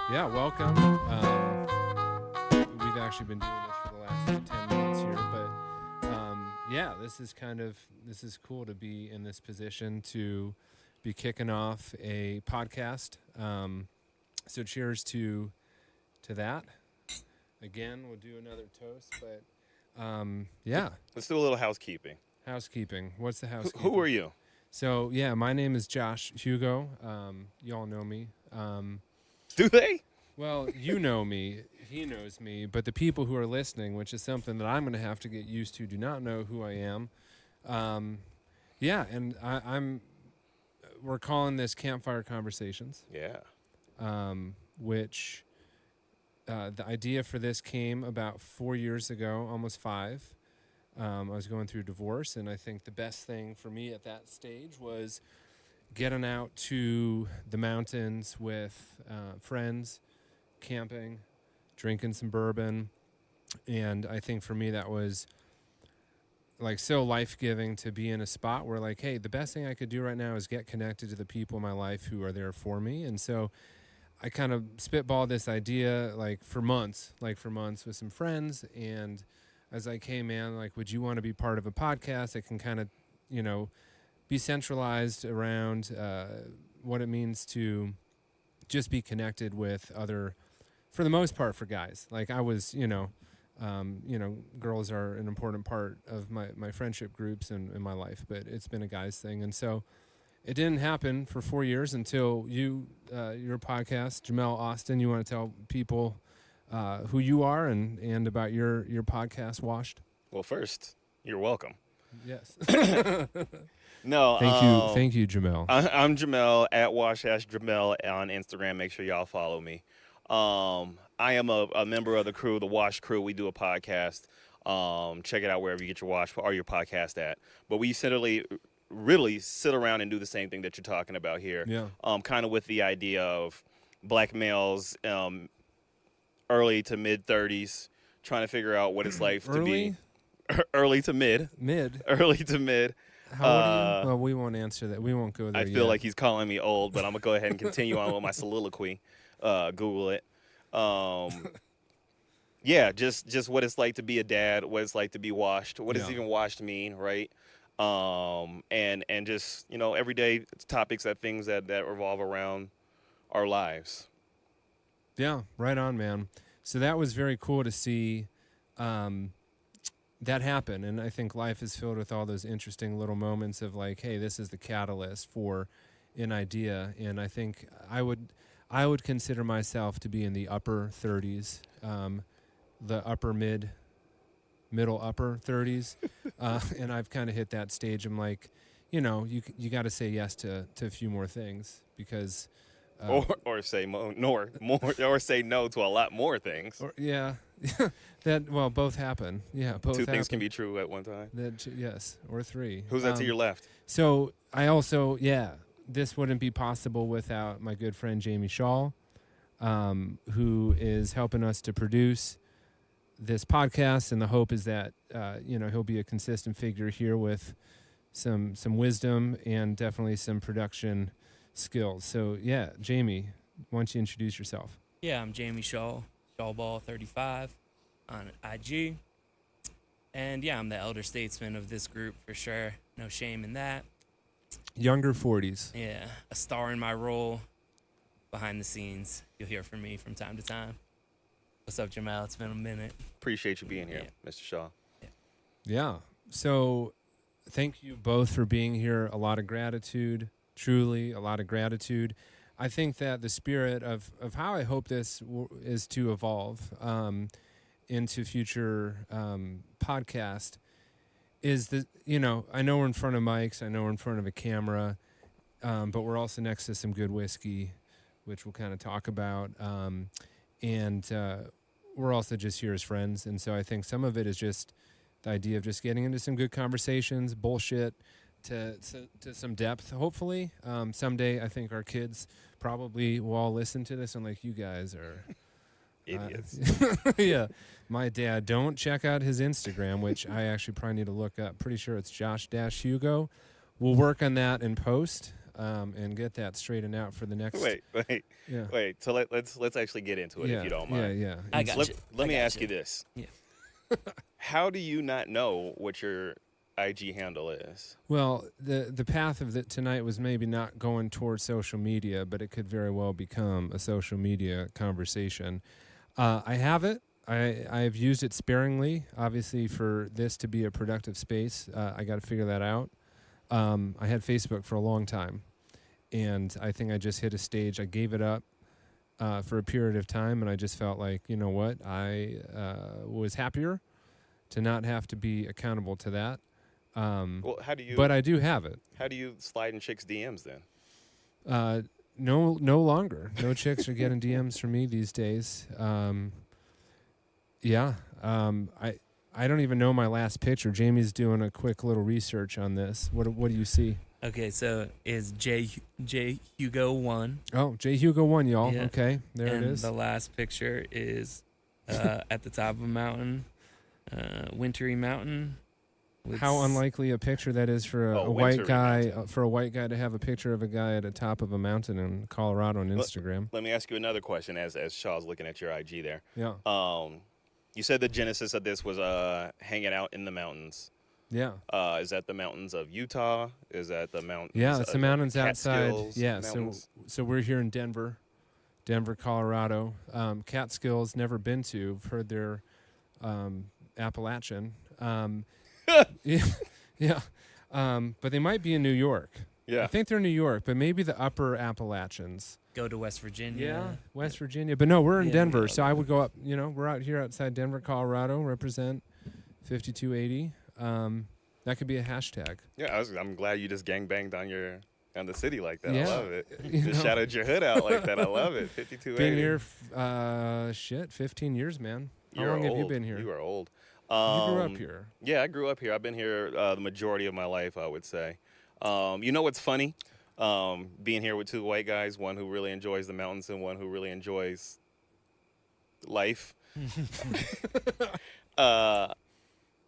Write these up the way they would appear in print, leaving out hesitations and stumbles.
Yeah, welcome. We've actually been doing this for the last 10 minutes here, but yeah, this is cool to be in this position to be kicking off a podcast. So cheers to that. Again, we'll do another toast, but yeah, Let's do a little housekeeping. housekeeping. What's the housekeeping? Who are you? So yeah, my name is Josh Hugo. Y'all know me. Do they? Well, you know me, he knows me, but the people who are listening, which is something that I'm going to have to get used to, do not know who I am. Yeah, and we're calling this Campfire Conversations. Yeah. Which the idea for this came about 4 years ago, almost 5. I was going through divorce, and I think the best thing for me at that stage was getting out to the mountains with friends, camping, drinking some bourbon. And I think for me that was like so life-giving to be in a spot where like, hey, the best thing I could do right now is get connected to the people in my life who are there for me. And so I kind of spitballed this idea like for months with some friends. And I was like, hey man, like, would you want to be part of a podcast that can kind of, be centralized around what it means to just be connected with other, for the most part, for guys. Like I was, girls are an important part of my friendship groups and in my life, but it's been a guys thing. And so it didn't happen for 4 years until your podcast, Jamelle Austin. You want to tell people who you are and about your podcast, Washed? Well, first, you're welcome. Yes. No. Thank you, Jamelle. I'm Jamelle at Jamelle on Instagram. Make sure y'all follow me. I am a member of the crew, the Wash crew. We do a podcast. Check it out wherever you get your Wash or your podcast at. But we really sit around and do the same thing that you're talking about here. Yeah. Kind of with the idea of black males, early to mid 30s, trying to figure out what it's like to be early to mid. Early to mid. How old are you? Well, we won't answer that. We won't go there I feel like he's calling me old, but I'm going to go ahead and continue on with my soliloquy. Google it. Yeah, just what it's like to be a dad, what it's like to be washed. What does even washed mean, right? And just, everyday topics, things that revolve around our lives. Yeah, right on, man. So that was very cool to see that happen. And I think life is filled with all those interesting little moments of like, hey, this is the catalyst for an idea. And I think I would consider myself to be in the upper 30s, the upper middle upper 30s. And I've kind of hit that stage. I'm like, you got to say yes to a few more things because or say more, or say no to a lot more things. Both happen. Yeah, both. Two things can be true at one time. Yes, or 3. Who's that to your left? So I also, this wouldn't be possible without my good friend Jaime Shaw, who is helping us to produce this podcast, and the hope is that he'll be a consistent figure here with some wisdom and definitely some production skills. So yeah, Jamie, why don't you introduce yourself? Yeah, I'm Jaime Shaw, Shawball35 on IG. And yeah, I'm the elder statesman of this group for sure. No shame in that. Younger 40s. Yeah, a star in my role behind the scenes. You'll hear from me from time to time. What's up, Jamelle? It's been a minute. Appreciate you being here, Mr. Shaw. Yeah. So thank you both for being here. A lot of gratitude. Truly, a lot of gratitude. I think that the spirit of how I hope this is to evolve into future podcast is that, I know we're in front of mics, I know we're in front of a camera, but we're also next to some good whiskey, which we'll kind of talk about. And we're also just here as friends. And so I think some of it is just the idea of just getting into some good conversations, bullshit, to some depth, hopefully. Someday I think our kids probably will all listen to this and like, you guys are idiots. Yeah. My dad, don't check out his Instagram, which I actually probably need to look up. Pretty sure it's Josh-Hugo. We'll work on that in post. and get that straightened out for the next. Wait. So let's actually get into it if you don't mind. Yeah. I got you. Let me ask you this. Yeah. How do you not know what your IG handle is? Well, the path of tonight was maybe not going towards social media, but it could very well become a social media conversation. I have it. I've used it sparingly, obviously, for this to be a productive space. I got to figure that out. I had Facebook for a long time, and I think I just hit a stage. I gave it up for a period of time, and I just felt like, you know what, I was happier to not have to be accountable to that. Well, how do you? But I do have it. How do you slide in chicks' DMs then? No longer. No chicks are getting DMs from me these days. I don't even know my last picture. Jamie's doing a quick little research on this. What do you see? Okay, so is J Hugo 1. Oh, J Hugo 1, y'all. Yeah. Okay, there And it is. the last picture is at the top of a mountain, wintry mountain. with How unlikely a picture that is for a white guy for a white guy to have a picture of a guy at the top of a mountain in Colorado on Instagram. Let me ask you another question as Shaw's looking at your IG there. Yeah. You said the genesis of this was hanging out in the mountains. Yeah. Is that the mountains of Utah? Is that the mountains? Yeah, it's the mountains outside. Catskills Yeah, mountains? so we're here in Denver, Colorado. Catskills, never been to. I've heard they're Appalachian. Yeah. But they might be in New York. Yeah. I think they're in New York, but maybe the upper Appalachians. Go to West Virginia. Yeah, West Virginia. But no, we're in Yeah, Denver, yeah. so I would go up. We're out here outside Denver, Colorado. Represent 5280. That could be a hashtag. Yeah, I'm glad you just gangbanged on the city like that. Yeah. I love it. You Just know. shouted your hood out like that. I love it. 5280. Been here, 15 years, man. How long have you been here? You are old. You grew up here. Yeah, I grew up here. I've been here the majority of my life, I would say. You know what's funny? Being here with two white guys, one who really enjoys the mountains and one who really enjoys life.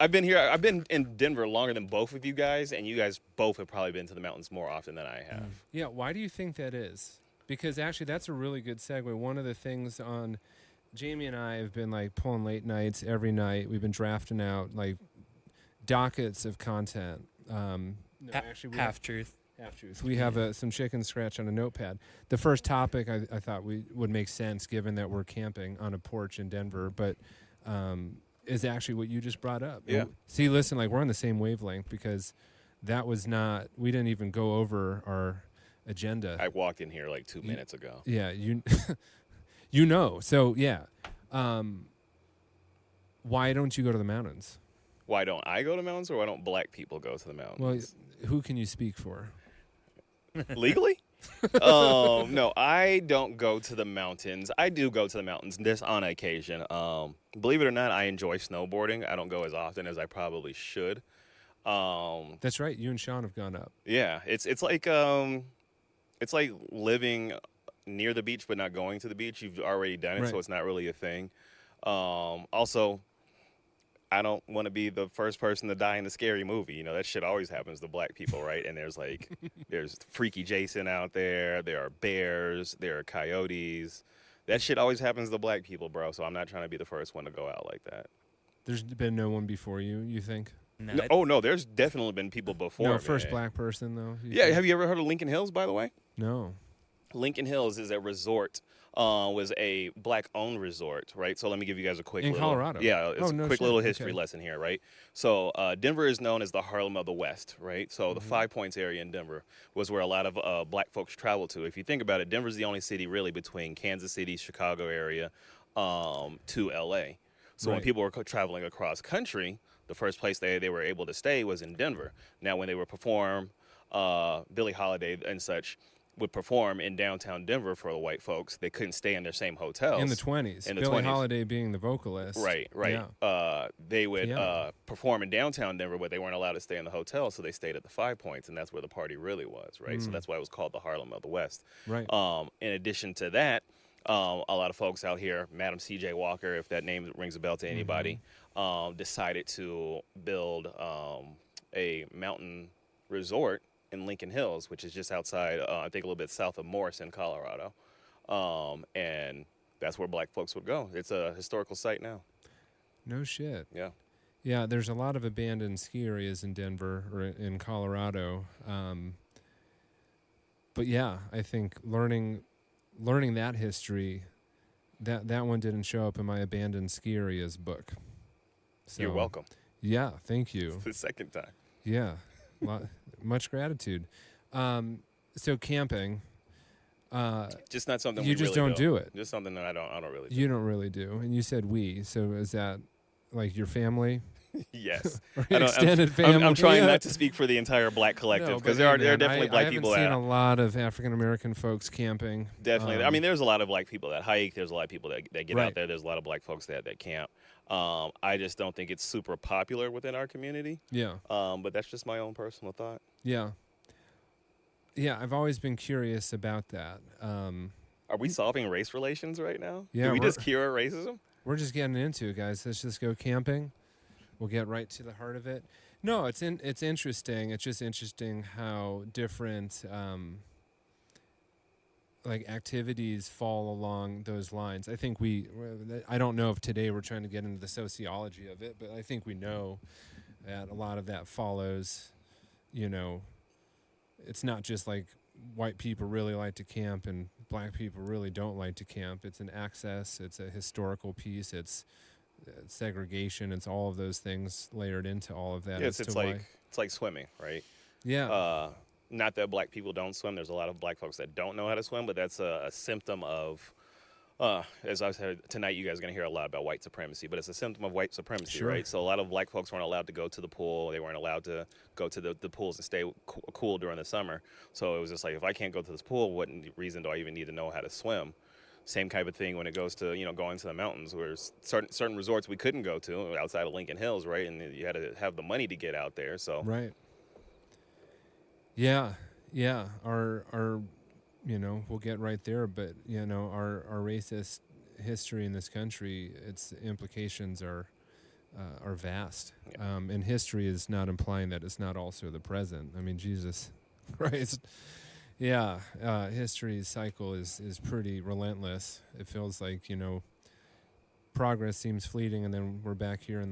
I've been here. I've been in Denver longer than both of you guys, and you guys both have probably been to the mountains more often than I have. Yeah, why do you think that is? Because actually, that's a really good segue. One of the things on Jamie and I have been like pulling late nights every night. We've been drafting out like dockets of content. Actually, Half truth. Half truth. We have some chicken scratch on a notepad. The first topic I thought would make sense given that we're camping on a porch in Denver, but is actually what you just brought up. Yeah. See, listen, like we're on the same wavelength because that was not. We didn't even go over our agenda. I walked in here like 2 minutes ago. Yeah, So yeah, why don't you go to the mountains? Why don't I go to mountains, or why don't black people go to the mountains? Well, who can you speak for? Legally? No, I don't go to the mountains. I do go to the mountains just on occasion. Believe it or not, I enjoy snowboarding. I don't go as often as I probably should. That's right. You and Sean have gone up. Yeah, it's like living near the beach but not going to the beach. You've already done it, Right. so it's not really a thing. Also, I don't want to be the first person to die in a scary movie. You know, that shit always happens to black people, right? And there's Freaky Jason out there. There are bears. There are coyotes. That shit always happens to black people, bro. So I'm not trying to be the first one to go out like that. There's been no one before you think? No, there's definitely been people before No, me. first black person though. Yeah, think? have you ever heard of Lincoln Hills, by the way? No. Lincoln Hills is a resort. Was a black-owned resort, right? So let me give you guys a quick In little, Colorado? Yeah, it's Oh, a no quick shit. little history Okay. lesson here, right? So Denver is known as the Harlem of the West, right? So the 5 Points area in Denver was where a lot of black folks traveled to. If you think about it, Denver's the only city really between Kansas City, Chicago area, to LA. So when Right. people were traveling across country, the first place they were able to stay was in Denver. Now, when they would perform, Billie Holiday and such would perform in downtown Denver for the white folks. They couldn't stay in their same hotels. In the 20s. In the Billie 20s. Holiday being the vocalist. Right. Yeah. They would Yeah. perform in downtown Denver, but they weren't allowed to stay in the hotel, so they stayed at the 5 Points, and that's where the party really was, right? So that's why it was called the Harlem of the West. Right. In addition to that, a lot of folks out here, Madam C.J. Walker, if that name rings a bell to anybody, decided to build a mountain resort in Lincoln Hills, which is just outside, I think a little bit south of Morrison, Colorado. And that's where black folks would go. It's a historical site now. No shit. Yeah. Yeah, there's a lot of abandoned ski areas in Denver or in Colorado. But yeah, I think learning that history, that one didn't show up in my abandoned ski areas book. So, You're welcome. Yeah, thank you. It's the second time. Yeah, much gratitude. So camping. Just not something you we just really don't do it. Just something that I don't really do. You don't really do, and you said we. So is that like your family? Yes. Or your extended family? I'm trying not to speak for the entire black collective because there are definitely black people I that. haven't seen a lot of African American folks camping. Definitely. I mean, there's a lot of black people that hike. There's a lot of people that get Right. out there. There's a lot of black folks that camp. I just don't think it's super popular within our community. Yeah. But that's just my own personal thought. Yeah. Yeah, I've always been curious about that. Are we solving race relations right now? Yeah, Did we we're- just cure racism? We're just getting into it, guys. Let's just go camping. We'll get right to the heart of it. No, it's interesting. It's just interesting how different like activities fall along those lines. I think I don't know if today we're trying to get into the sociology of it, but I think we know that a lot of that follows, it's not just like white people really like to camp and black people really don't like to camp. It's an access, it's a historical piece, it's segregation, it's all of those things layered into all of that. Yeah, it's like swimming, right? Yeah. Not that black people don't swim. There's a lot of black folks that don't know how to swim, but that's a symptom of, as I said tonight, you guys are going to hear a lot about white supremacy, but it's a symptom of white supremacy, Sure. right? So a lot of black folks weren't allowed to go to the pool. They weren't allowed to go to the pools and stay cool during the summer. So it was just like, if I can't go to this pool, what reason do I even need to know how to swim? Same type of thing when it goes to, going to the mountains, where certain resorts we couldn't go to outside of Lincoln Hills, right? And you had to have the money to get out there. So Right. Yeah. Our we'll get right there, but our racist history in this country, its implications are vast. Yeah. And history is not implying that it's not also the present. I mean, Jesus Christ. Yeah, history's cycle is pretty relentless. It feels like, progress seems fleeting, and then we're back here in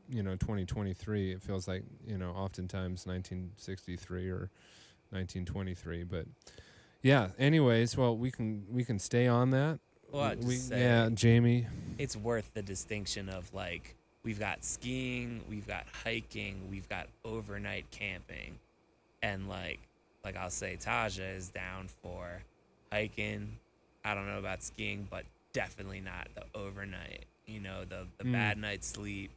2023. It feels like, oftentimes 1963 or 1923. But yeah, anyways, well, we can stay on that. Well, I'd just say yeah, Jamie. it's worth the distinction of we've got skiing, we've got hiking, we've got overnight camping, and like I'll say Taja is down for hiking. I don't know about skiing, but definitely not the overnight. The bad night's sleep,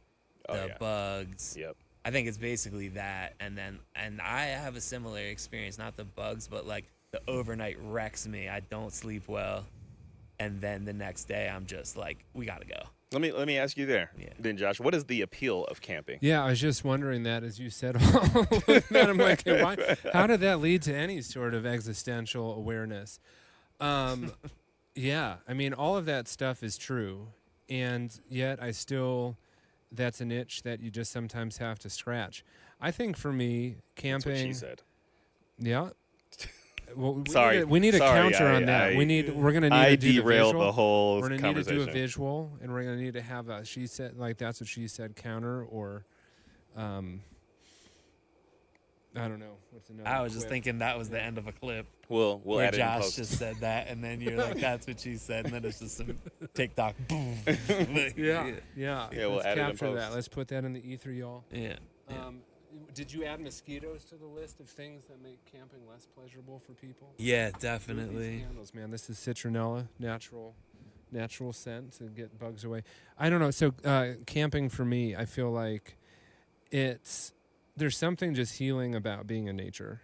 bugs. Yep. I think it's basically that, and I have a similar experience. Not the bugs, but the overnight wrecks me. I don't sleep well, and then the next day I'm just like, we gotta go. Let me ask you then, Josh, what is the appeal of camping? Yeah, I was just wondering that as you said all of that. I'm like, how did that lead to any sort of existential awareness? Yeah, I mean, all of that stuff is true, and yet that's an itch that you just sometimes have to scratch. I think for me, camping. That's what she said. Yeah. Well, Sorry, we need a counter on that. We're gonna need to do the derailed visual. the whole We're gonna conversation. need to do a visual, and we're gonna need to have a she said, that's what she said counter, or I don't know what's another. I was just quip? thinking that was the end of a clip. We'll where add it in Josh post. just said that, and then you're like, "That's what she said," and then it's just some TikTok. Boom. Yeah. Yeah, we'll Let's add it in capture post. that. Let's put that in the ether, y'all. Yeah. Did you add mosquitoes to the list of things that make camping less pleasurable for people? Yeah, Look at definitely. these candles, man. This is citronella, natural scent to get bugs away. I don't know. So camping for me, I feel like there's something just healing about being in nature.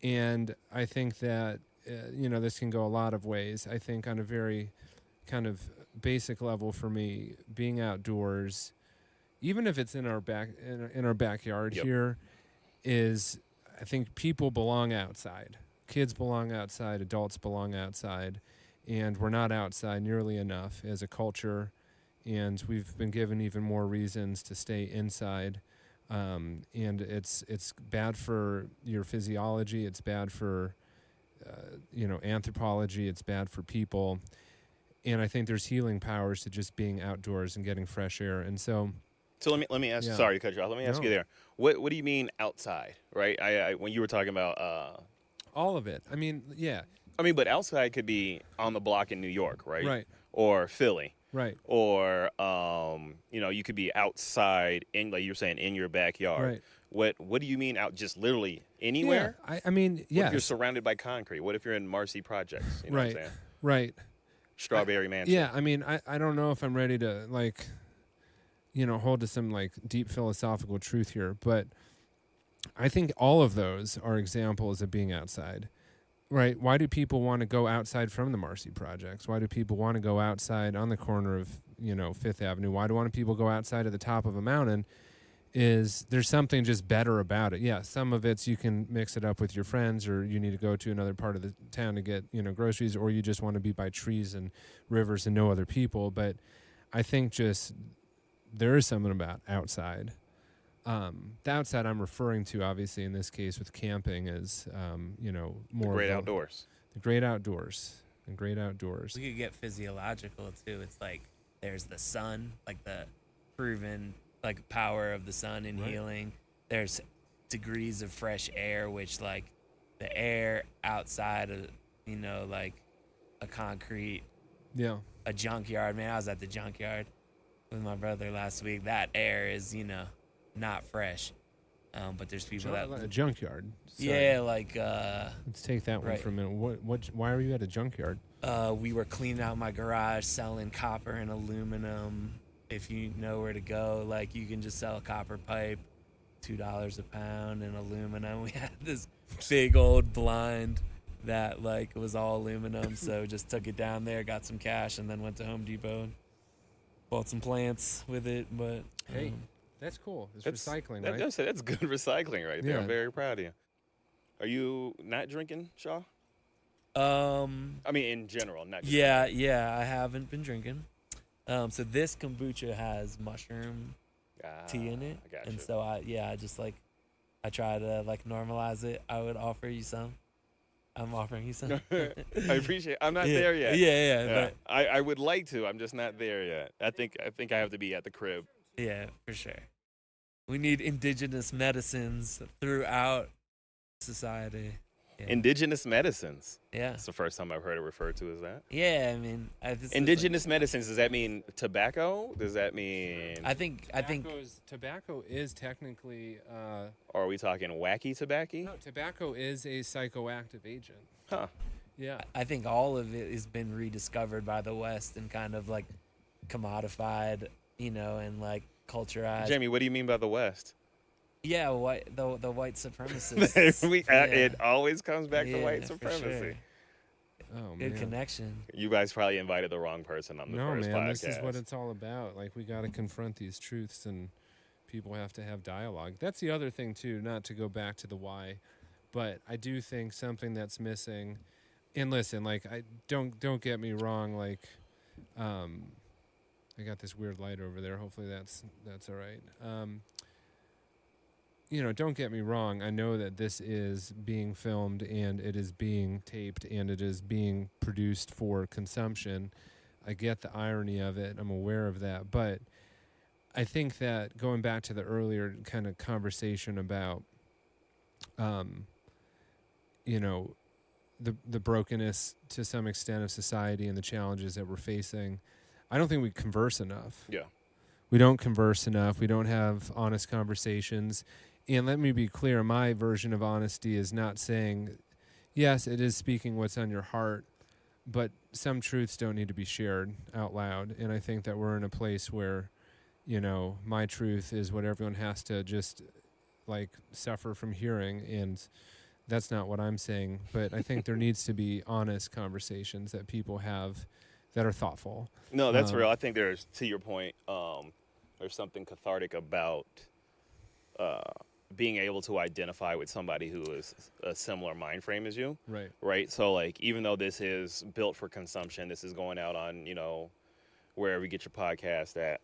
And I think that, this can go a lot of ways. I think on a very kind of basic level for me, being outdoors, even if it's in our backyard Yep. here, I think people belong outside. Kids belong outside. Adults belong outside. And we're not outside nearly enough as a culture. And we've been given even more reasons to stay inside. and it's bad for your physiology. It's bad for anthropology. It's bad for people. And I think there's healing powers to just being outdoors and getting fresh air. And so, So let me ask. Yeah. Sorry to cut you off. Let me ask you No. there. What do you mean outside? Right. I when you were talking about. all of it. I mean, yeah. I mean, but outside could be on the block in New York, right? Right. Or Philly. Right. Or you could be outside in, like you were saying, in your backyard. Right. What do you mean out? Just literally anywhere? Yeah. I mean, What if yes. you're surrounded by concrete? What if you're in Marcy Projects? You know what I'm Right. saying? Right. Strawberry Mansion. Yeah. I mean, I don't know if I'm ready to hold to some deep philosophical truth here, but I think all of those are examples of being outside. Right. Why do people want to go outside from the Marcy Projects? Why do people want to go outside on the corner of, Fifth Avenue? Why do people go outside at the top of a mountain? Is there's something just better about it. Yeah, some of it's you can mix it up with your friends, or you need to go to another part of the town to get, groceries, or you just want to be by trees and rivers and no other people. But I think just there is something about outside. The outside I'm referring to, obviously, in this case with camping is, more Great outdoors. The great outdoors. The great outdoors. We could get physiological too. It's like there's the sun, like the proven power of the sun in Right. healing. There's degrees of fresh air, which the air outside of a concrete, Yeah. a junkyard. Man, I was at the junkyard with my brother last week. That air is not fresh. But there's people A junkyard. Sorry. yeah, Let's take that one right. for a minute. Why are you at a junkyard? we were cleaning out my garage, selling copper and aluminum. If you know where to go, you can just sell a copper pipe, $2 a pound, and aluminum. We had this big old blind that was all aluminum, so just took it down there, got some cash, and then went to Home Depot and bought some plants with it. But Hey, that's cool. It's That's recycling, that, right? That's good recycling right there. Yeah. I'm very proud of you. Are you not drinking, Shaw? I mean, in general, not just yeah, I haven't been drinking. So this kombucha has mushroom tea in it, I gotcha. and so I just I try to normalize it. I would offer you some. I'm offering you some. I appreciate it. I'm not Yeah. there yet. Yeah, but I would like to. I'm just not there yet. I think I have to be at the crib. yeah, for sure. We need indigenous medicines throughout society. Yeah. Indigenous medicines. Yeah. That's the first time I've heard it referred to as that. Yeah, I mean, this is Indigenous medicines, does that mean tobacco? Does that mean, I think Tobacco is technically or are we talking wacky tobacco? no, tobacco is a psychoactive agent. Huh. Yeah. I think all of it has been rediscovered by the West and kind of commodified, and culturized. Jamie, what do you mean by the West? Yeah, the white supremacists. It always comes back to white for supremacy. sure. Oh Good man. connection. You guys probably invited the wrong person on the No first man, podcast. this is what it's all about. We got to confront these truths, and people have to have dialogue. That's the other thing too. Not to go back to the why, but I do think something that's missing. And listen, I don't get me wrong. I got this weird light over there. Hopefully that's all right. Don't get me wrong. I know that this is being filmed and it is being taped and it is being produced for consumption. I get the irony of it. I'm aware of that. But I think that going back to the earlier kind of conversation about, the brokenness to some extent of society and the challenges that we're facing, I don't think we converse enough. Yeah. We don't converse enough. We don't have honest conversations. And let me be clear, my version of honesty is not saying, yes, it is speaking what's on your heart, but some truths don't need to be shared out loud. And I think that we're in a place where, my truth is what everyone has to just suffer from hearing. And that's not what I'm saying. But I think there needs to be honest conversations that people have that are thoughtful. No, that's real. I think there's, to your point, there's something cathartic about being able to identify with somebody who is a similar mind frame as you. Right. Right. So even though this is built for consumption, this is going out on, wherever you get your podcast at,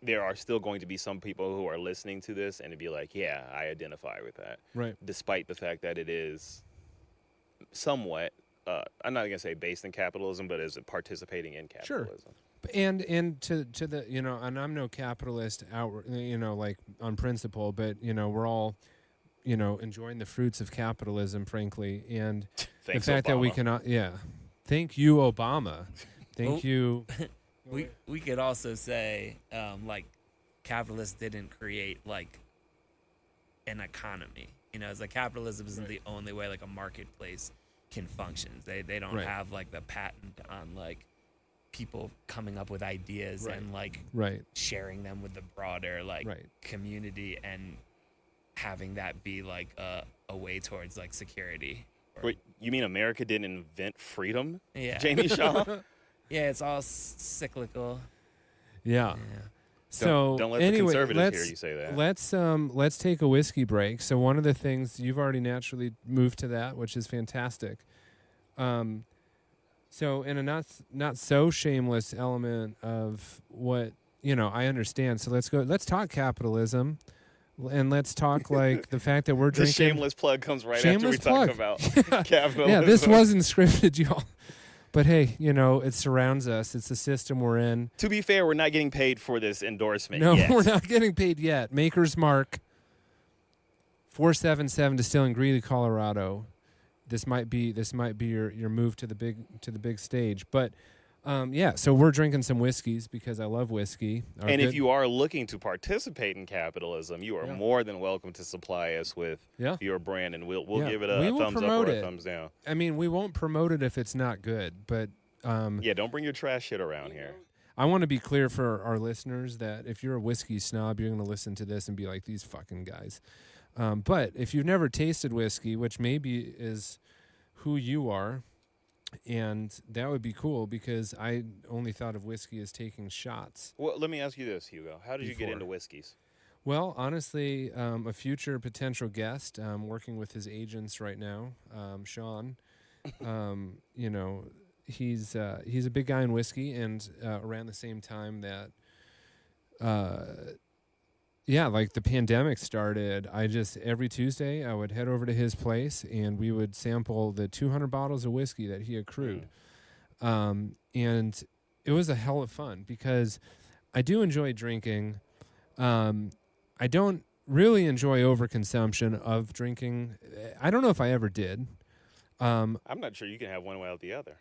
there are still going to be some people who are listening to this and to be like, yeah, I identify with that. Right. Despite the fact that it is somewhat, I'm not going to say based in capitalism, but is participating in capitalism. And to the, you know, and I'm no capitalist out, you know, like on principle, but, you know, we're all, you know, enjoying the fruits of capitalism, frankly. And Thanks, the fact Obama. that we cannot, thank you, Obama. Thank you. We could also say like capitalists didn't create like an economy. You know, it's like capitalism isn't the only way like a marketplace can function. They don't have like the patent on like people coming up with ideas and like sharing them with the broader like community and having that be like a way towards like security. Wait, you mean America didn't invent freedom? Yeah. Jamie Shaw? Yeah, it's all cyclical. Yeah. So don't let anyway, the conservatives hear you say that. Let's take a whiskey break. So one of the things you've already naturally moved to that, which is fantastic. So in a not so shameless element of what, you know, I understand. So let's talk capitalism, and let's talk like the fact that we're The drinking. shameless plug comes right after we talk about capitalism. Yeah, this wasn't scripted, y'all. But hey, you know, it surrounds us. It's the system we're in. To be fair, we're not getting paid for this endorsement No, yet. we're not getting paid yet. Maker's Mark, 477 Distilling, Greeley, Colorado. This might be your move to the big stage. But so we're drinking some whiskeys because I love whiskey. And if you are looking to participate in capitalism, you are more than welcome to supply us with your brand, and we'll give it a thumbs up or a thumbs down. I mean, we won't promote it if it's not good, but don't bring your trash shit around here. I want to be clear for our listeners that if you're a whiskey snob, you're going to listen to this and be like, these fucking guys. But if you've never tasted whiskey, which maybe is who you are, and that would be cool because I only thought of whiskey as taking shots. Well, let me ask you this, Hugo. How did you get into whiskeys? Well, honestly, a future potential guest, working with his agents right now, Sean, you know, he's a big guy in whiskey, and around the same time that like the pandemic started, every Tuesday I would head over to his place and we would sample the 200 bottles of whiskey that he accrued. And it was a hell of fun because I do enjoy drinking. I don't really enjoy overconsumption of drinking. I don't know if I ever did. I'm not sure you can have one without the other.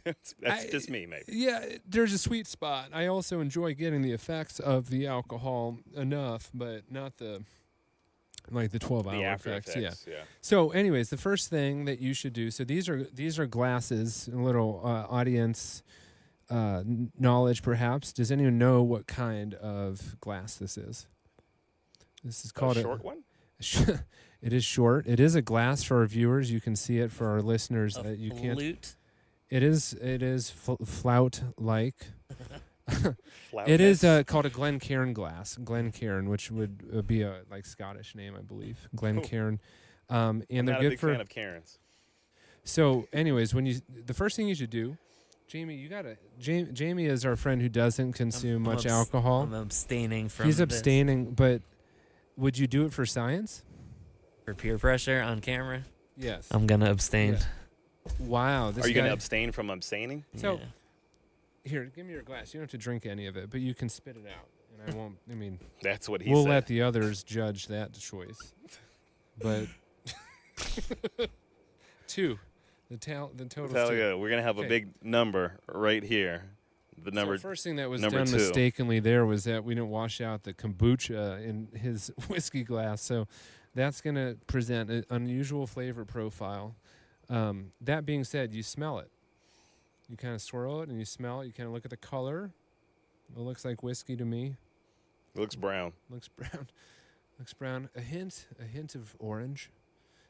That's just me, maybe. Yeah, there's a sweet spot. I also enjoy getting the effects of the alcohol enough, but not the 12-hour effects. Yeah. So, anyways, the first thing that you should do. So these are glasses, a little audience knowledge, perhaps. Does anyone know what kind of glass this is? This is called a short one. It is short. It is a glass for our viewers. You can see it for our listeners. You can't. Flute. It is flout-like. It is called a Glencairn glass. Glencairn, which would be a Scottish name, I believe. Glencairn. And I'm they're not good a big for. fan of Karens. So, anyways, the first thing you should do, Jamie, Jamie is our friend who doesn't consume much alcohol. I'm abstaining from. He's abstaining, but would you do it for science? For peer pressure on camera? Yes. I'm gonna abstain. Yeah. Wow. Are you going to abstain from abstaining? So, here, give me your glass. You don't have to drink any of it, but you can spit it out. And I won't, that's what he we'll said. let the others judge that choice. But, 2, the total. We're going to have a big number right here. The number. So the first thing that was done 2 mistakenly there was that we didn't wash out the kombucha in his whiskey glass. So that's going to present an unusual flavor profile. That being said, you smell it. You kind of swirl it and you smell it. You kind of look at the color. It looks like whiskey to me. It looks brown. Looks brown. A hint of orange.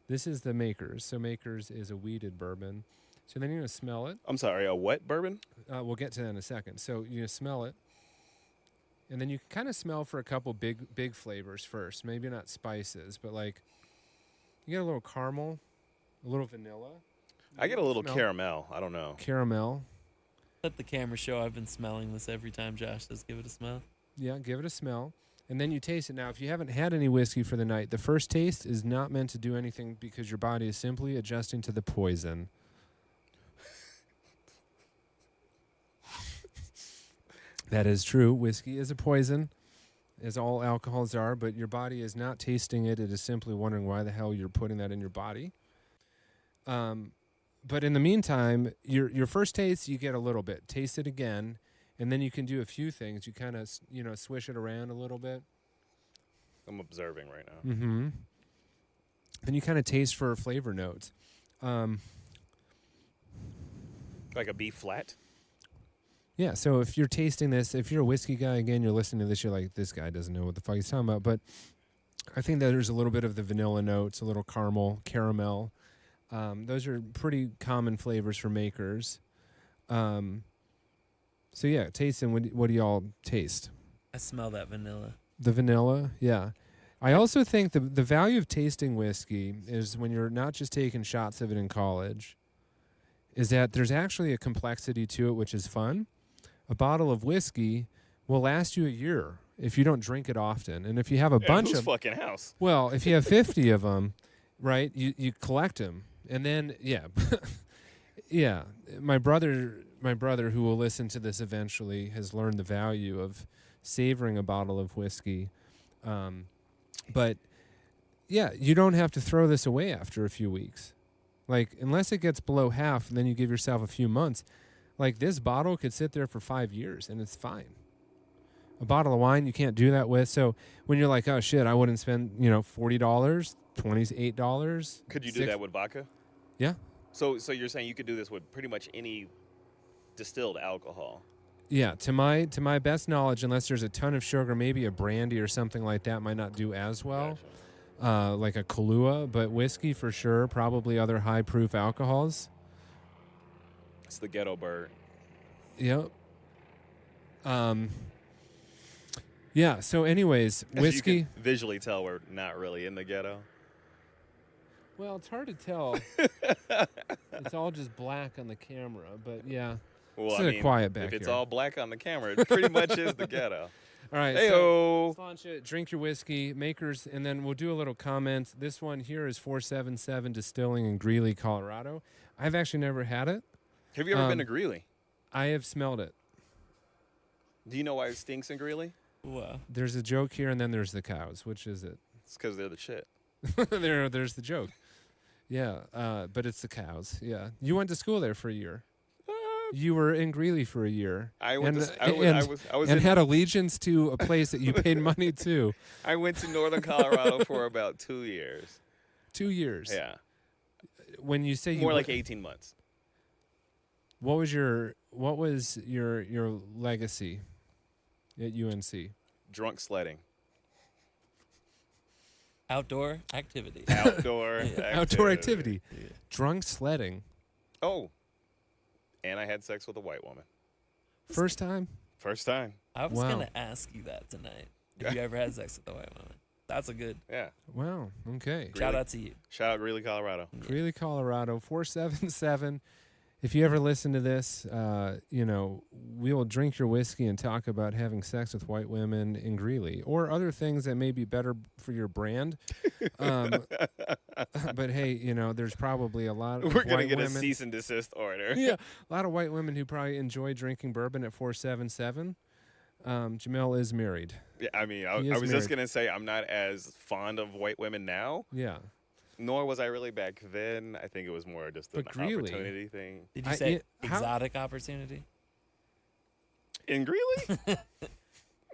This is the Makers. So Makers is a wheated bourbon. So then you're going to smell it. I'm sorry, a what bourbon? We'll get to that in a second. So you smell it. And then you kind of smell for a couple big flavors first. Maybe not spices, but like you get a little caramel. A little vanilla. I get a little caramel. I don't know. Caramel. Let the camera show I've been smelling this every time Josh says give it a smell. Yeah, give it a smell. And then you taste it. Now, if you haven't had any whiskey for the night, the first taste is not meant to do anything because your body is simply adjusting to the poison. That is true. Whiskey is a poison, as all alcohols are, but your body is not tasting it. It is simply wondering why the hell you're putting that in your body. But in the meantime, your first taste, you get a little bit. Taste it again, and then you can do a few things. You kind of, swish it around a little bit. I'm observing right now. Mm-hmm. Then you kind of taste for flavor notes. Like a B flat? Yeah, so if you're tasting this, if you're a whiskey guy, again, you're listening to this, you're like, this guy doesn't know what the fuck he's talking about. But I think that there's a little bit of the vanilla notes, a little caramel. Those are pretty common flavors for makers. So, yeah, tasting, what do y'all taste? I smell that vanilla. The vanilla, yeah. I also think the value of tasting whiskey is when you're not just taking shots of it in college, is that there's actually a complexity to it, which is fun. A bottle of whiskey will last you a year if you don't drink it often. And if you have a bunch whose of... fucking house? Well, if you have 50 of them, right, you collect them. And then, yeah. Yeah. My brother, who will listen to this eventually, has learned the value of savoring a bottle of whiskey. But, yeah, you don't have to throw this away after a few weeks. Like, unless it gets below half, and then you give yourself a few months. Like, this bottle could sit there for 5 years, and it's fine. A bottle of wine you can't do that with. So when you're like, oh, shit, I wouldn't spend, $40, $28. Could you do that with vodka? Yeah. So you're saying you could do this with pretty much any distilled alcohol? Yeah, to my best knowledge, unless there's a ton of sugar, maybe a brandy or something like that might not do as well. Gotcha. Like a Kahlua, but whiskey for sure, probably other high-proof alcohols. It's the ghetto bird. Yep. Yeah, so anyways, whiskey... You can visually tell we're not really in the ghetto. Well, it's hard to tell. It's all just black on the camera, but yeah. Well, It's quiet back if it's here. all black on the camera, it pretty much is the ghetto. All right, Hey-o. so let's launch it. Drink your whiskey, makers, and then we'll do a little comment. This one here is 477 Distilling in Greeley, Colorado. I've actually never had it. Have you ever been to Greeley? I have smelled it. Do you know why it stinks in Greeley? Wow. There's a joke here, and then there's the cows. Which is it? It's because they're the shit. There's the joke. Yeah, but it's the cows. Yeah, you went to school there for a year. You were in Greeley for a year. I was had allegiance to a place that you paid money to. I went to Northern Colorado for about 2 years. 2 years. Yeah. When you say More like 18 months. What was your legacy at UNC? Drunk sledding. Outdoor activity. Outdoor activity. Yeah. Drunk sledding. Oh. And I had sex with a white woman. First time? First time. I was Wow. going to ask you that tonight. If you ever had sex with a white woman. That's a good. Yeah. Wow. Okay. Shout out to you. Shout out Greeley, Colorado. Greeley, Colorado, 477. If you ever listen to this, we will drink your whiskey and talk about having sex with white women in Greeley or other things that may be better for your brand. But hey, there's probably a lot of We're going to white get women. a cease and desist order. Yeah, a lot of white women who probably enjoy drinking bourbon at 477. Jamelle is married. Yeah, I mean, He I is was just married. going to say I'm not as fond of white women now, Yeah. nor was I really back then. I think it was more just an But Greeley- opportunity thing. Did you I- say yeah, how- exotic opportunity? In Greeley?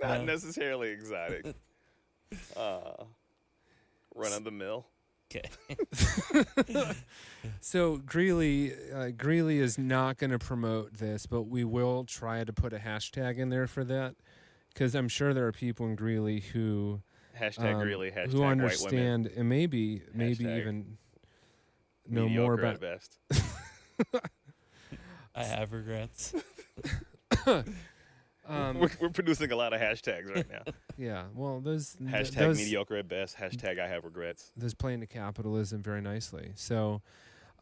Not No. necessarily exotic. Run of the mill. Okay. So Greeley is not going to promote this, but we will try to put a hashtag in there for that, because I'm sure there are people in Greeley who Hashtag Greeley, hashtag who white women. understand and maybe Hashtag even know Mediocre more at about. best. I have regrets. We're producing a lot of hashtags right now. Yeah, well, those Mediocre at best. Hashtag I have regrets. those play into capitalism very nicely. So,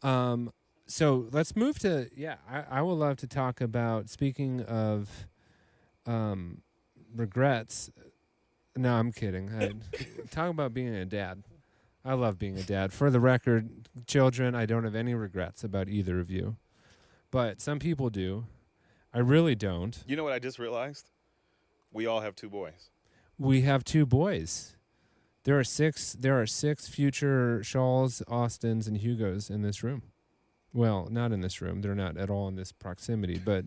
so let's move to I would love to talk about, speaking of regrets. No, I'm kidding. Talk about being a dad. I love being a dad. For the record, children, I don't have any regrets about either of you. But some people do. I really don't. You know what I just realized? We all have 2 boys. We have 2 boys. There are 6 future Shawls, Austins, and Hugos in this room. Well, not in this room. They're not at all in this proximity, but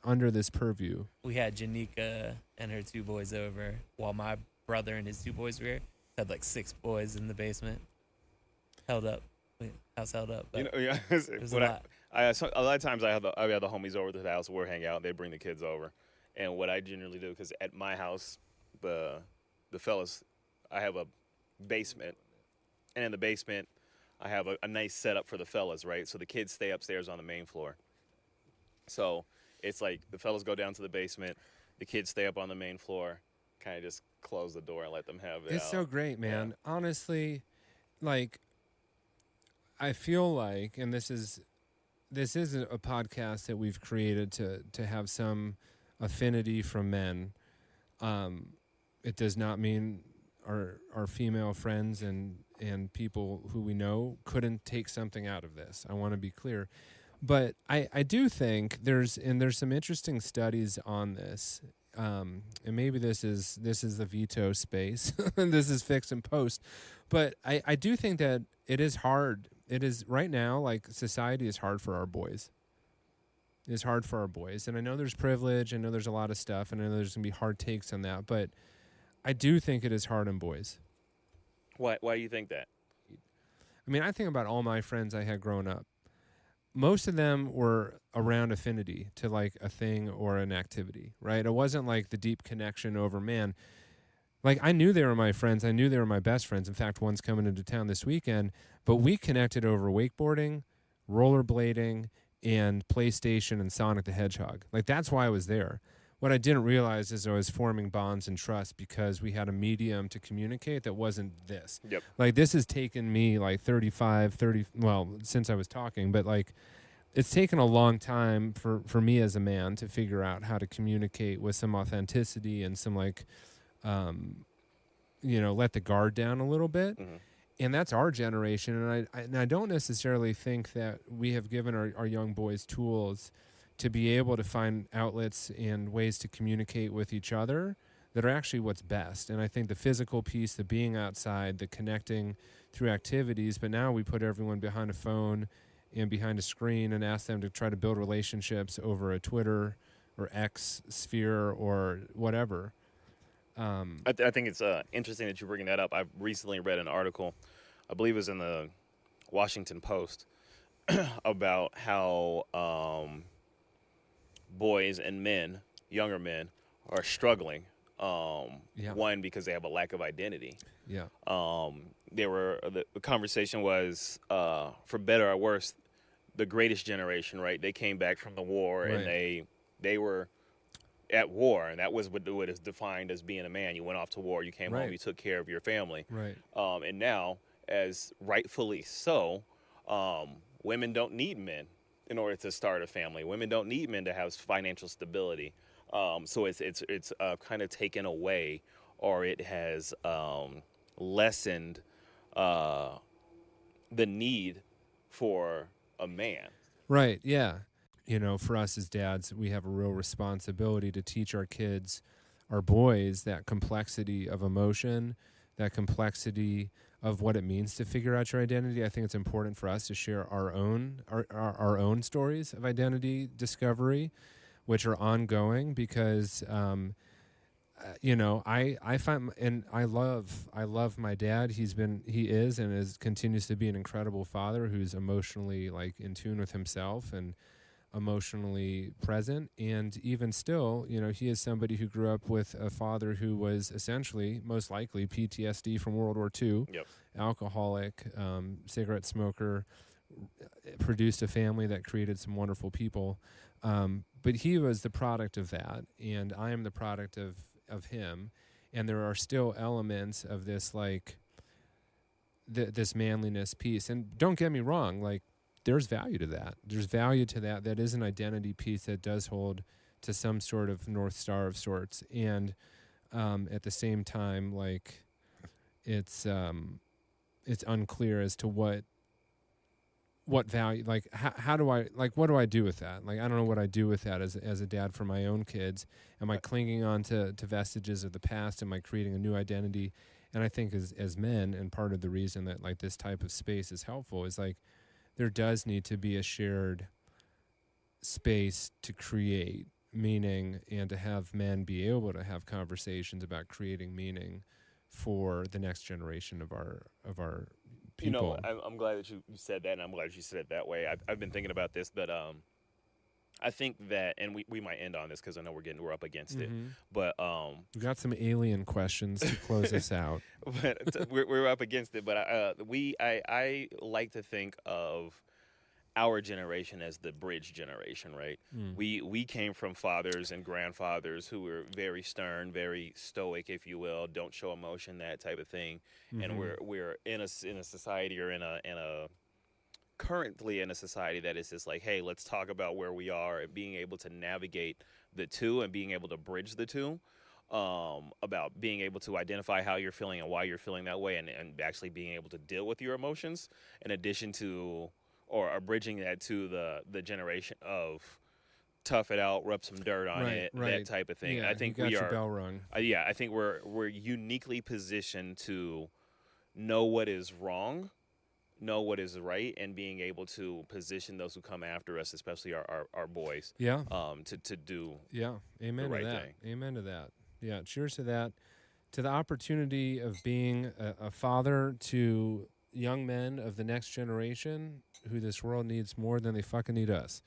under this purview. We had Janika and her 2 boys over, while my brother and his 2 boys were here. Had like 6 boys in the basement. Held up. House held up. You But know, yeah. it was a lot. A lot of times I have the homies over to the house. We're hang out. They bring the kids over, and what I generally do, because at my house, the fellas, I have a basement, and in the basement, I have a nice setup for the fellas, right? So the kids stay upstairs on the main floor. So it's like the fellas go down to the basement, the kids stay up on the main floor, kind of just close the door and let them have it. It's out. so great, man. Yeah. Honestly, like, I feel like, and this is a podcast that we've created to have some affinity from men. It does not mean our female friends and people who we know couldn't take something out of this. I want to be clear. But I do think there's some interesting studies on this. And maybe this is the veto space. This is fixed in post. But I do think that it is hard. It is right now, like, society is hard for our boys. It's hard for our boys. And I know there's privilege. I know there's a lot of stuff. And I know there's going to be hard takes on that. But I do think it is hard on boys. Why do you think that? I mean, I think about all my friends I had growing up. Most of them were around affinity to, like, a thing or an activity, right? It wasn't like the deep connection over, man. Like, I knew they were my friends. I knew they were my best friends. In fact, one's coming into town this weekend. But we connected over wakeboarding, rollerblading, and PlayStation and Sonic the Hedgehog. Like, that's why I was there. What I didn't realize is I was forming bonds and trust because we had a medium to communicate that wasn't this. Yep. Like, this has taken me, like, 30, well, since I was talking, but, like, it's taken a long time for me as a man to figure out how to communicate with some authenticity and some, like, let the guard down a little bit. Mm-hmm. And that's our generation. And I don't necessarily think that we have given our young boys tools to be able to find outlets and ways to communicate with each other that are actually what's best. And I think the physical piece, the being outside, the connecting through activities, but now we put everyone behind a phone and behind a screen and ask them to try to build relationships over a Twitter or X sphere or whatever. I think it's interesting that you're bringing that up. I recently read an article, I believe it was in the Washington Post, about how boys and men, younger men, are struggling. One, because they have a lack of identity. Yeah. The conversation was, for better or worse, the greatest generation, right? They came back from the war, Right. and they were at war, and that was what is defined as being a man. You went off to war, you came Right. home, you took care of your family. Right. And now, as rightfully so, women don't need men in order to start a family. Women don't need men to have financial stability. So it's kind of taken away, or it has lessened the need for a man. Right, yeah. For us as dads, we have a real responsibility to teach our kids, our boys, that complexity of emotion, that complexity of what it means to figure out your identity. I think it's important for us to share our own stories of identity discovery, which are ongoing, because I find, and I love my dad. He is continues to be an incredible father who's emotionally, like, in tune with himself and emotionally present. And even still, he is somebody who grew up with a father who was essentially, most likely, PTSD from World War II, Yep. alcoholic, cigarette smoker, produced a family that created some wonderful people. But he was the product of that, and I am the product of him. And there are still elements of this, like, this manliness piece. And don't get me wrong, like, there's value to that. There's value to that. That is an identity piece that does hold to some sort of North Star of sorts. And At the same time, like it's unclear as to what value, like how do I, like what do I do with that? Like I don't know what I do with that as a dad for my own kids. Am I clinging on to vestiges of the past? Am I creating a new identity? And I think as men, and part of the reason that like this type of space is helpful is like there does need to be a shared space to create meaning and to have men be able to have conversations about creating meaning for the next generation of our people. I'm glad that you said that, and I'm glad you said it that way. I've been thinking about this, but I think that, and we might end on this because I know we're up against it, but We got some alien questions to close us out. but we're up against it. But I like to think of our generation as the bridge generation, right? We came from fathers and grandfathers who were very stern, very stoic, if you will, don't show emotion, that type of thing. And we're in a society, or currently in a society that is just like, hey, let's talk about where we are, and being able to navigate the two and being able to bridge the two. About being able to identify how you're feeling and why you're feeling that way, and actually being able to deal with your emotions, in addition to, or bridging that to the generation of tough it out, rub some dirt on it, that type of thing. Yeah, I think you got we your are. bell rung. I think we're uniquely positioned to know what is wrong, know what is right, and being able to position those who come after us, especially our boys. Yeah. To do. Yeah. Amen the right to that. thing. Amen to that. Yeah. Cheers to that. To the opportunity of being a father to young men of the next generation who this world needs more than they fucking need us.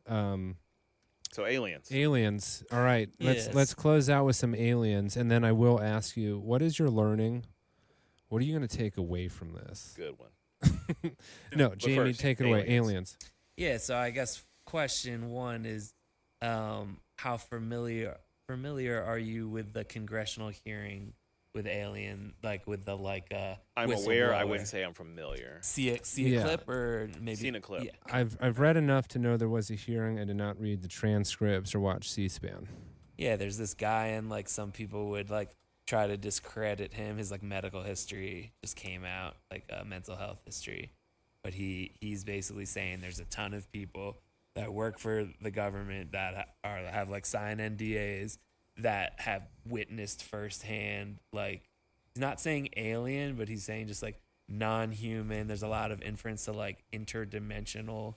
So aliens. Aliens. All right. Yes. Let's close out with some aliens, and then I will ask you, what is your learning? What are you going to take away from this? Good one. No, But Jamie, first, take it away. Aliens. Yeah, so I guess question one is, how familiar are you with the congressional hearing with alien, like with the I'm aware. I whistleblower? wouldn't say I'm familiar. See a Yeah. clip, or maybe Seen a clip. Yeah. I've read enough to know there was a hearing. I did not read the transcripts or watch C-SPAN. Yeah, there's this guy, and like some people would like try to discredit him. His like medical history just came out, like mental health history, but he's basically saying there's a ton of people that work for the government that have like signed NDAs that have witnessed firsthand, like, he's not saying alien, but he's saying just like non-human. There's a lot of inference to like interdimensional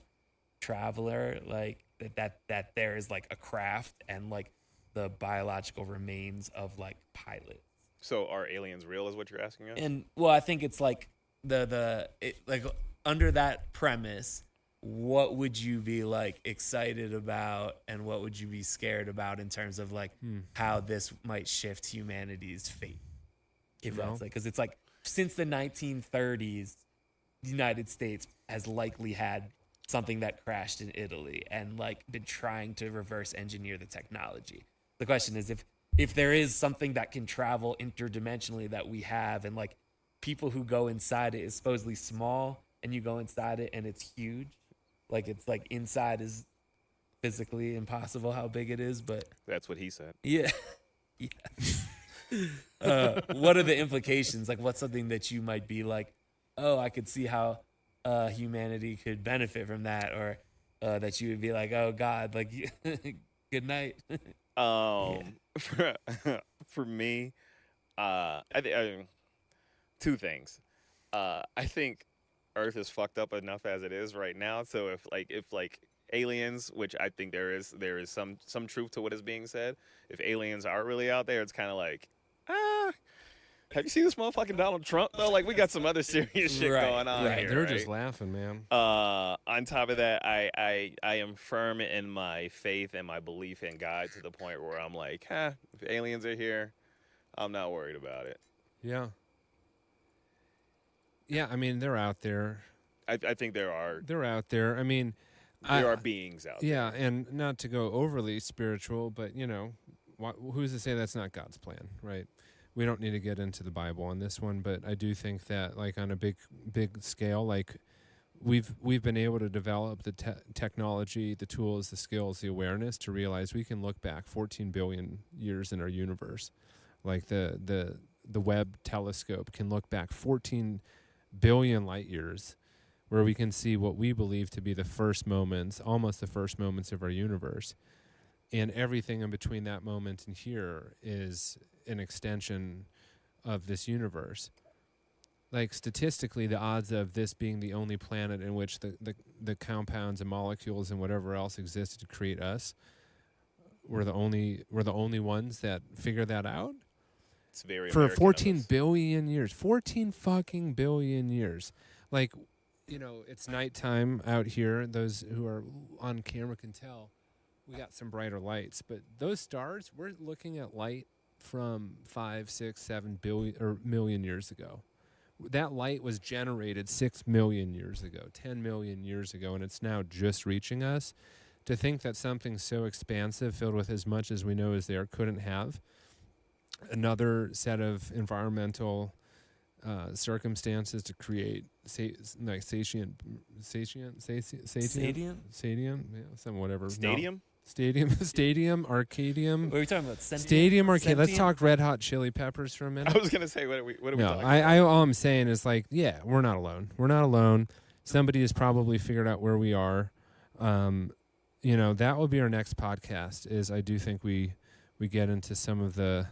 traveler, like that there is like a craft and like the biological remains of like pilots. So are aliens real, is what you're asking us? And well, I think it's like like under that premise, what would you be like excited about, and what would you be scared about in terms of like how this might shift humanity's fate? If that's like, because it's like since the 1930s, the United States has likely had something that crashed in Italy and like been trying to reverse engineer the technology. The question is, if there is something that can travel interdimensionally that we have, and like people who go inside it is supposedly small, and you go inside it and it's huge, like it's like inside is physically impossible how big it is, but That's what he said. yeah. What are the implications? Like, what's something that you might be like, oh, I could see how humanity could benefit from that, or that you would be like, oh God, like good night. For me, I think two things. I think Earth is fucked up enough as it is right now. So if aliens, which I think there is some truth to what is being said. If aliens are really out there, it's kind of like, have you seen this motherfucking Donald Trump though? Like, we got some other serious shit going on here. They're right? just laughing, man. On top of that, I am firm in my faith and my belief in God, to the point where I'm like, if aliens are here, I'm not worried about it. Yeah. Yeah, I mean, they're out there. I think there are I mean, there are beings out there. Yeah, and not to go overly spiritual, but, you know, who's to say that's not God's plan, right? We don't need to get into the Bible on this one, but I do think that, like, on a big scale, like, we've been able to develop the technology, the tools, the skills, the awareness to realize we can look back 14 billion years in our universe. like the Webb telescope can look back 14 billion light years, where we can see what we believe to be the first moments, almost the first moments of our universe. And everything in between that moment and here is an extension of this universe. Like statistically, the odds of this being the only planet in which the compounds and molecules and whatever else existed to create us, we're the only ones that figure that out. It's very For American of 14 us. billion years. 14 fucking billion years. Like, it's nighttime out here. Those who are on camera can tell we got some brighter lights. But those stars, we're looking at light from 5, 6, 7 billion or million years ago. That light was generated 6 million years ago, 10 million years ago, and it's now just reaching us. To think that something so expansive, filled with as much as we know is there, couldn't have another set of environmental circumstances to create satium, whatever. Stadium? No. Stadium, Arcadium. What are we talking about? Stadium Arcade. Let's Sentient? talk Red Hot Chili Peppers for a minute. I was gonna say, what are we No, talking about? all I'm saying is like, yeah, we're not alone. We're not alone. Somebody has probably figured out where we are. That will be our next podcast. Is I do think we get into some of the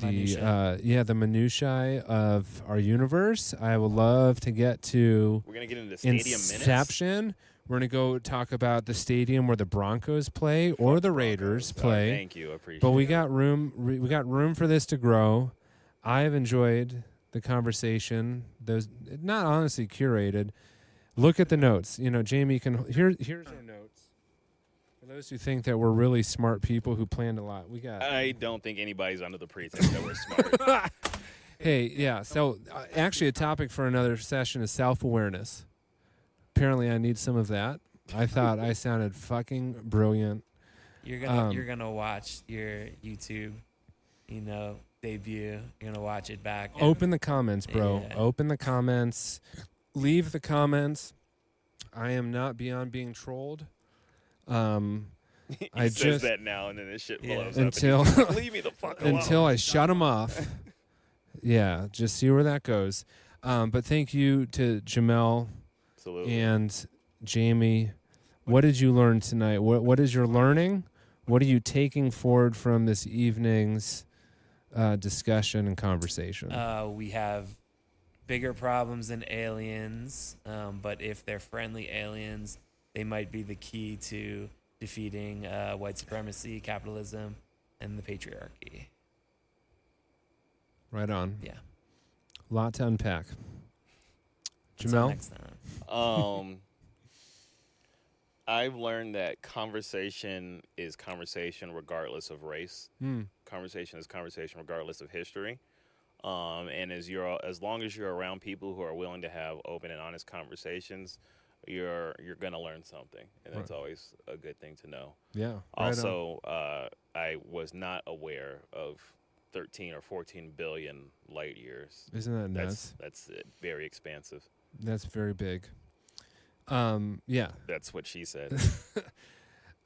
minutiae of our universe. I would love to get to We're gonna get into stadium minutes. Inception. We're gonna go talk about the stadium where the Broncos play or the Raiders Broncos. All right, play. thank you, I appreciate But we it. got room. We got room for this to grow. I have enjoyed the conversation. Those not honestly curated. Look at the notes. Jamie can. Here's our notes. For those who think that we're really smart people who planned a lot, we got. I don't think anybody's under the pretense that we're smart. Hey, yeah. So actually, a topic for another session is self-awareness. Apparently, I need some of that. I thought I sounded fucking brilliant. You're gonna watch your YouTube, debut. You're gonna watch it back. and- Open the comments, bro. Yeah. Open the comments. Leave the comments. I am not beyond being trolled. He I says just that now, and then this shit Yeah. blows Until- up. and he's like, leave me the fuck alone. until I shut them off. Yeah, just see where that goes. But thank you to Jamelle Absolutely. and Jamie. What did you learn tonight? What is your learning? What are you taking forward from this evening's discussion and conversation? We have bigger problems than aliens, but if they're friendly aliens, they might be the key to defeating white supremacy, capitalism, and the patriarchy. Right on. Yeah. Lot to unpack. Until Jamelle? next time. I've learned that conversation is conversation regardless of race. Conversation is conversation regardless of history. And as long as you're around people who are willing to have open and honest conversations, you're gonna learn something, and that's always a good thing to know. Yeah. Right on. Also, I was not aware of 13 or 14 billion light years. Isn't that nuts? That's very expansive. That's very big. Yeah. That's what she said.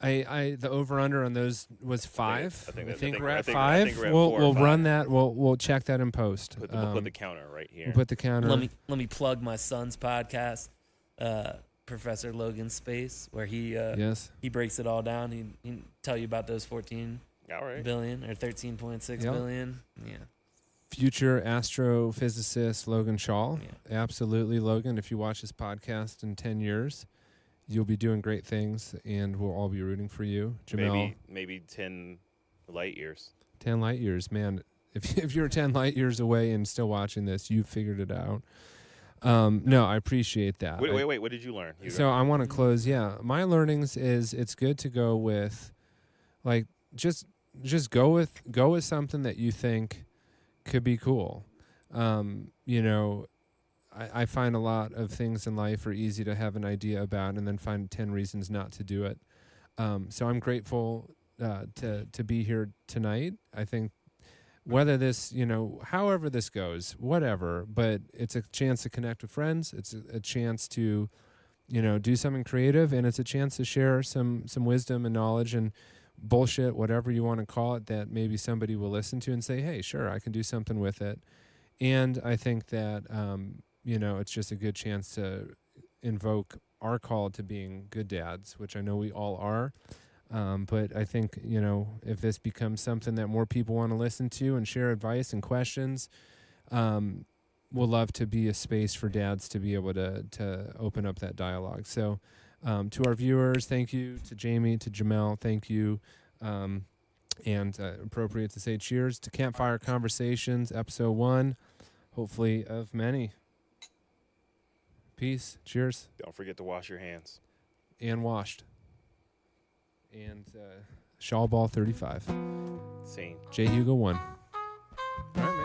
The over under on those was 5. I I think think we're at I 5. think we're at We'll 4 or 5. run that. We'll check that in post. We'll put the counter right here. We'll put the counter. Let me plug my son's podcast, Professor Logan's Space, where he Yes. he breaks it all down. He tell you about those 14 All right. billion or 13.6 Yeah. billion. Yeah. Future astrophysicist Logan Shaw. Yeah. Absolutely, Logan. If you watch this podcast in 10 years, you'll be doing great things, and we'll all be rooting for you. Jamelle, Maybe 10 light years. 10 light years, man. If you're 10 light years away and still watching this, you figured it out. No, I appreciate that. Wait. What did you learn? So I want to close. Yeah, my learnings is it's good to go with, like, just go with something that you think could be cool. I find a lot of things in life are easy to have an idea about and then find 10 reasons not to do it. So I'm grateful to be here tonight. I think whether this, however this goes, whatever, but it's a chance to connect with friends. It's a chance to, do something creative, and it's a chance to share some wisdom and knowledge. And bullshit, whatever you want to call it, that maybe somebody will listen to and say, hey, sure, I can do something with it. And I think that, it's just a good chance to invoke our call to being good dads, which I know we all are. But I think, if this becomes something that more people want to listen to and share advice and questions, we'll love to be a space for dads to be able to open up that dialogue. So to our viewers, thank you. To Jamie, to Jamelle, thank you. And appropriate to say cheers to Campfire Conversations, episode 1, hopefully of many. Peace. Cheers. Don't forget to wash your hands. And washed. And Shaw Ball 35. Scene. J. Hugo 1. All right.